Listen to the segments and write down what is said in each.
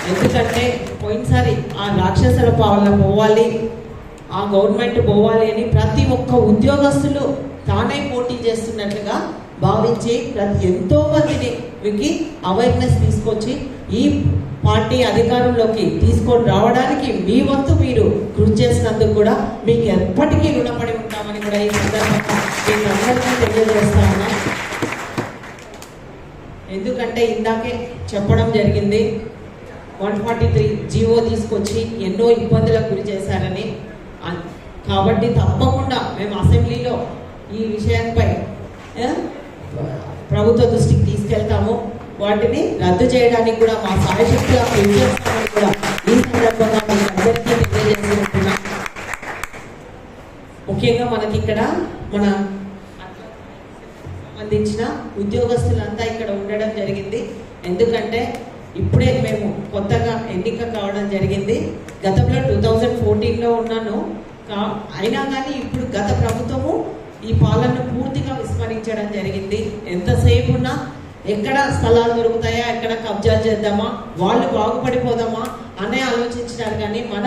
ఎందుకంటే పోయినసారి ఆ రాక్షసుల పాలన పోవాలి, ఆ గవర్నమెంట్ పోవాలి అని ప్రతి ఒక్క ఉద్యోగస్తులు తానే పోటీ చేస్తున్నట్లుగా భావించి ఎంతో మందికి అవేర్నెస్ తీసుకొచ్చి ఈ పార్టీ అధికారంలోకి తీసుకొని రావడానికి మీ వంతు మీరు కృషి చేసినందుకు కూడా మీకు ఎప్పటికీ రుణపడి ఉంటామని కూడా ఈ సందర్భంగా మీకు అందరికీ తెలియజేస్తా ఉన్నా. ఎందుకంటే ఇందాకే చెప్పడం జరిగింది 143 జీవో తీసుకొచ్చి ఎన్నో ఇబ్బందులకు గురి చేశారని. కాబట్టి తప్పకుండా మేము అసెంబ్లీలో ఈ విషయంపై ప్రభుత్వ దృష్టికి తీసుకెళ్తాము. వాటిని రద్దు చేయడానికి కూడా మా సాయశక్తిగా ప్రయత్నిస్తామని కూడా ఈ సందర్భంగా మీకు అందరికీ తెలియజేసుకుంటున్నాం. ముఖ్యంగా మనకి ఇక్కడ మన సంబంధించిన ఉద్యోగస్తులంతా ఇక్కడ ఉండడం జరిగింది. ఎందుకంటే ఇప్పుడే మేము కొత్తగా ఎన్నిక కావడం జరిగింది. గతంలో 2014లో ఉన్నాను. అయినా కానీ ఇప్పుడు గత ప్రభుత్వము ఈ పాలనను పూర్తిగా విస్మరించడం జరిగింది. ఎంతసేపు ఉన్నా ఎక్కడ స్థలాలు దొరుకుతాయా, ఎక్కడ కబ్జాలు చేద్దామా, వాళ్ళు బాగుపడిపోదామా అనే ఆలోచించినారు. కానీ మన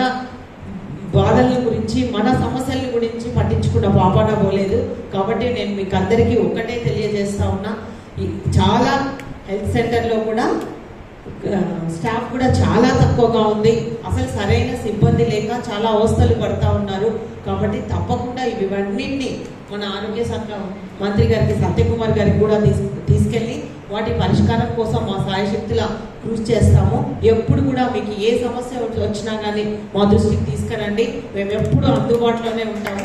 బాధల గురించి, మన సమస్యల గురించి పట్టించుకున్న పాపాన పోలేదు. కాబట్టి నేను మీకు అందరికీ ఒక్కటే తెలియజేస్తా ఉన్నా, చాలా హెల్త్ సెంటర్లో కూడా స్టాఫ్ కూడా చాలా తక్కువగా ఉంది. అసలు సరైన సిబ్బంది లేక చాలా అవస్థలు పడుతూ ఉన్నారు. కాబట్టి తప్పకుండా ఇవన్నింటినీ మన ఆరోగ్య శాఖ మంత్రి గారికి, సత్యకుమార్ గారికి కూడా తీసుకెళ్ళి వాటి పరిష్కారం కోసం మా సాయశక్తుల కృషి చేస్తాము. ఎప్పుడు కూడా మీకు ఏ సమస్య వచ్చినా కానీ మా దృష్టికి తీసుకురండి. మేము ఎప్పుడు అందుబాటులోనే ఉంటాము.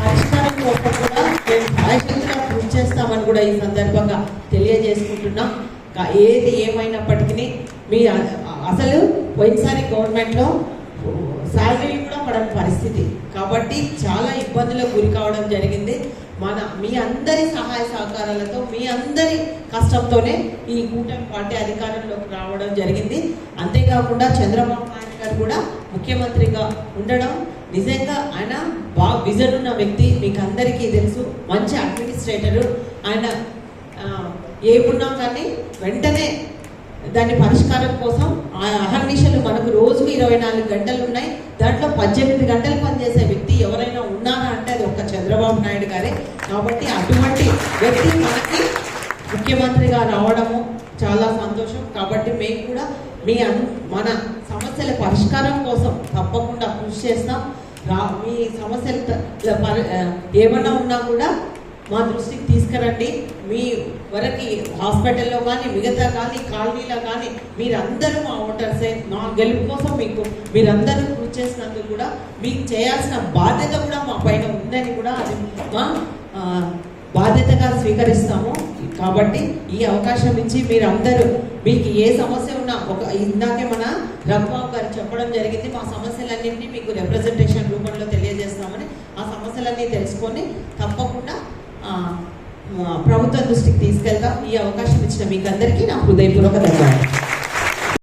పరిష్కారం కోసం కూడా మేము సాయశక్తుల కృషి చేస్తామని కూడా ఈ సందర్భంగా తెలియజేసుకుంటున్నాం. ఏది ఏమైనప్పటికీ మీ అసలు పోయినసారి గవర్నమెంట్లో శాలరీ కూడా పడని పరిస్థితి. కాబట్టి చాలా ఇబ్బందులకు గురి కావడం జరిగింది. మీ అందరి సహాయ సహకారాలతో, మీ అందరి కష్టంతోనే ఈ కూటమి పార్టీ అధికారంలోకి రావడం జరిగింది. అంతేకాకుండా చంద్రబాబు నాయుడు గారు కూడా ముఖ్యమంత్రిగా ఉండడం నిజంగా ఆయన బాగా విజన్ ఉన్న వ్యక్తి. మీకు అందరికీ తెలుసు, మంచి అడ్మినిస్ట్రేటరు ఆయన. ఏమున్నా కానీ వెంటనే దాని పరిష్కారం కోసం అహర్నిశలు మనకు రోజుకు 24 గంటలు ఉన్నాయి. దాంట్లో 18 గంటలు పనిచేసే వ్యక్తి ఎవరైనా ఉన్నారా అంటే అది ఒక్క చంద్రబాబు నాయుడు గారే. కాబట్టి అటువంటి వ్యక్తి మనకి ముఖ్యమంత్రిగా రావడము చాలా సంతోషం. కాబట్టి మేము కూడా మన సమస్యల పరిష్కారం కోసం తప్పకుండా కృషి చేస్తాం. మీ సమస్యలు ఏమన్నా ఉన్నా కూడా మా దృష్టికి తీసుకురండి. మీ వరకు హాస్పిటల్లో కానీ, మిగతా కానీ, కాలనీలో కానీ మీరందరూ మా ఓటర్సే. మా గెలుపు కోసం మీరందరూ కృషి చేసినందుకు కూడా మీకు చేయాల్సిన బాధ్యత కూడా మా పైన ఉందని కూడా అది మా బాధ్యతగా స్వీకరిస్తాము. కాబట్టి ఈ అవకాశం ఇచ్చి మీరందరూ మీకు ఏ సమస్య ఉన్నా ఇందాకే మన రఘుబాబు గారు చెప్పడం జరిగింది. మా సమస్యలన్నింటినీ మీకు రిప్రజెంటేషన్ రూపంలో తెలియజేస్తామని. ఆ సమస్యలన్నీ తెలుసుకొని తప్పకుండా ప్రభుత్వ దృష్టికి తీసుకెళ్తాం. ఈ అవకాశం ఇచ్చిన మీకు అందరికీ నా హృదయపూర్వక ధన్యవాదాలు.